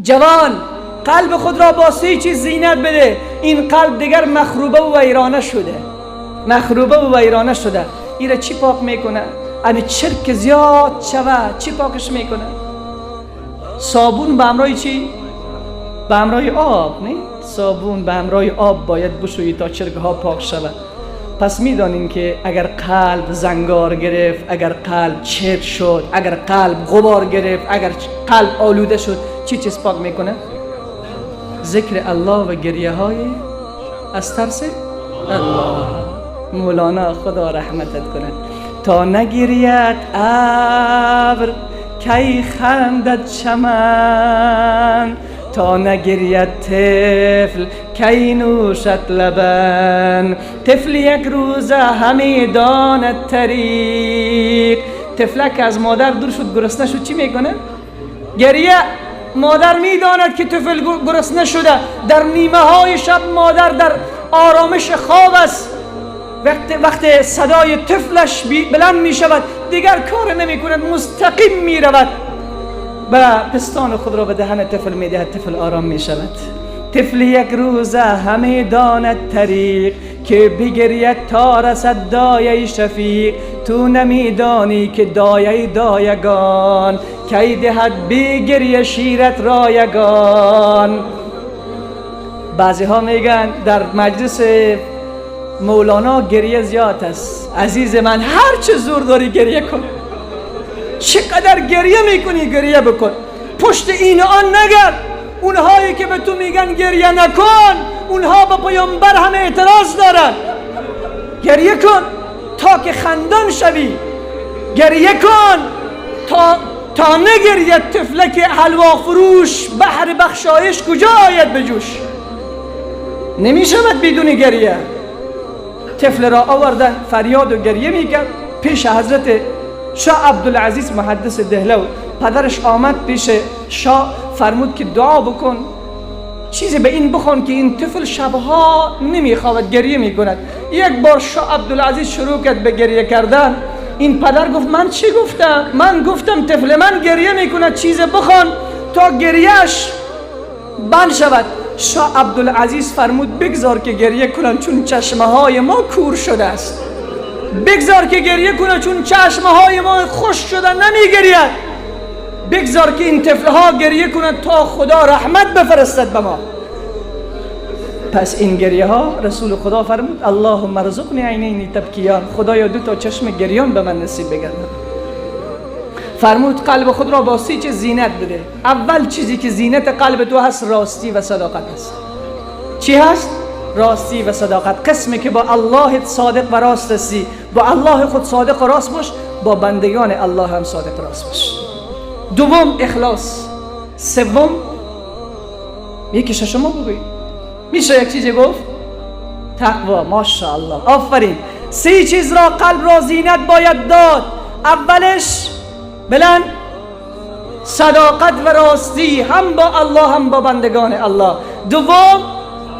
جوان قلب خود را با 3 چیز زینت بده. این قلب دیگر مخروبه و ویرانه شده، مخروبه و ویرانه شده. ایره چی پاک میکنه؟ امی چرک زیاد شود چی پاکش میکنه؟ صابون به همراه چی؟ به همراه آب. نه صابون به همراه آب باید بشویی تا چرک ها پاک شود. پس میدانیم که اگر قلب زنگار گرفت، اگر قلب چرک شد، اگر قلب غبار گرفت، اگر قلب آلوده شد، چی چیز پاک میکنه؟ ذکر الله و گریه های از ترس الله. مولانا خدا رحمتت کنه. تا نگیرید ابر کی خندد چمن، تا نگیرید طفل کی نوشد لبن. طفل یک روزه همی داند طریق. طفلک از مادر دور شد گرسنه شد چی میکنه؟ گریه. مادر میداند که طفل گرسنه شده. در نیمه های شب مادر در آرامش خواب است. وقت صدای طفلش بلند می شود دیگر کار نمی کند، مستقیم می رود و پستان خود را به دهن طفل می دهد. طفل آرام می شود. طفل یک روزه همه داند طریق، که بگرید تا رسد دایه شفیق. تو نمیدانی که دایه دایگان، کی دهد بگریه شیرت رایگان. بعضی ها میگن در مجلس مولانا گریه زیاد است. عزیز من هر چه زور داری گریه کن، چقدر گریه میکنی گریه بکن. پشت این آن نگرد. اونهایی که به تو میگن گریه نکن، اونها به پیامبر هم اعتراض دارن. گریه کن تا که خندان شوی. گریه کن تا نگرید طفلک حلوا فروش. بحر بخشایش کجا آید به جوش؟ نمیشود بدون گریه. طفل را آوردن فریاد و گریه میکرد پیش حضرت شاه عبدالعزیز محدث دهلو. پدرش آمد پیش شاه فرمود که دعا بکن، چیزی به این بخوان که این طفل شبها نمیخوابد گریه میکند. یک بار شاه عبدالعزیز شروع کرد به گریه کردن. این پدر گفت من چی گفتم؟ من گفتم طفل من گریه میکند، چیزی بخوان تا گریهش بند شود. شاه عبدالعزیز فرمود بگذار که گریه کنن چون چشمه های ما کور شده است. بگذار که گریه کنن چون چشمه های ما خوش شده نمیگرید. بگذار که این طفل ها گریه کنن تا خدا رحمت بفرستد به ما. پس این گریه ها رسول خدا فرمود اللهم ارزقنی عینین تبکیان، خدایا 2 چشم گریان به من نصیب بگردن. فرمود قلب خود را با 3 چیز زینت بده. اول چیزی که زینت قلب تو هست راستی و صداقت هست. چی هست؟ راستی و صداقت. قسمی که با الله صادق و راست هستی. با الله خود صادق و راست باش، با بندگان الله هم صادق و راست باش. دوم اخلاص. سوم یکی ششم بگوی. میشه یک چیزی گفت؟ تقوا. ماشاءالله آفرین. 3 چیز را قلب را زینت باید داد. اولش بلند صداقت و راستی، هم با الله هم با بندگان الله. دوم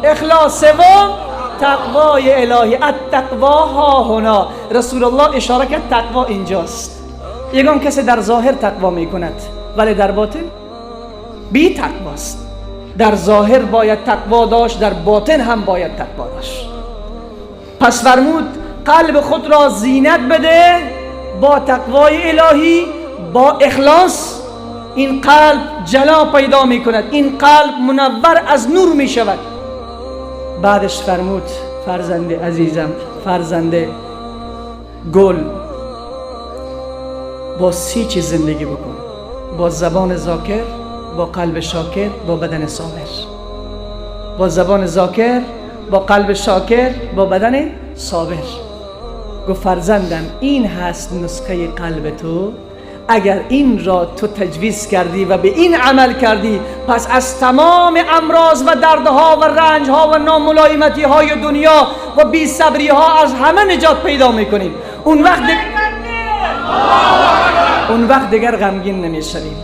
اخلاص. سوم تقوای الهی. التقوا ها هنا. رسول الله اشاره کرد تقوا اینجاست. یگان کسی در ظاهر تقوا میکند ولی در باطن بی تقواست. در ظاهر باید تقوا داشت، در باطن هم باید تقوا داشت. پس فرمود قلب خود را زینت بده با تقوای الهی، با اخلاص. این قلب جلا پیدا می کند، این قلب منور از نور می شود. بعدش فرمود فرزند عزیزم، فرزند گل، با 3 چیز زندگی بکن. با زبان ذاکر، با قلب شاکر، با بدن صابر. با زبان ذاکر، با قلب شاکر، با بدن صابر. گفت فرزندم این هست نسخه قلب تو. اگر این را تو تجویز کردی و به این عمل کردی، پس از تمام امراض و دردها و رنجها و ناملایمتی های دنیا و بی صبری ها از همه نجات پیدا میکنیم. اون وقت دیگر غمگین نمیشویم.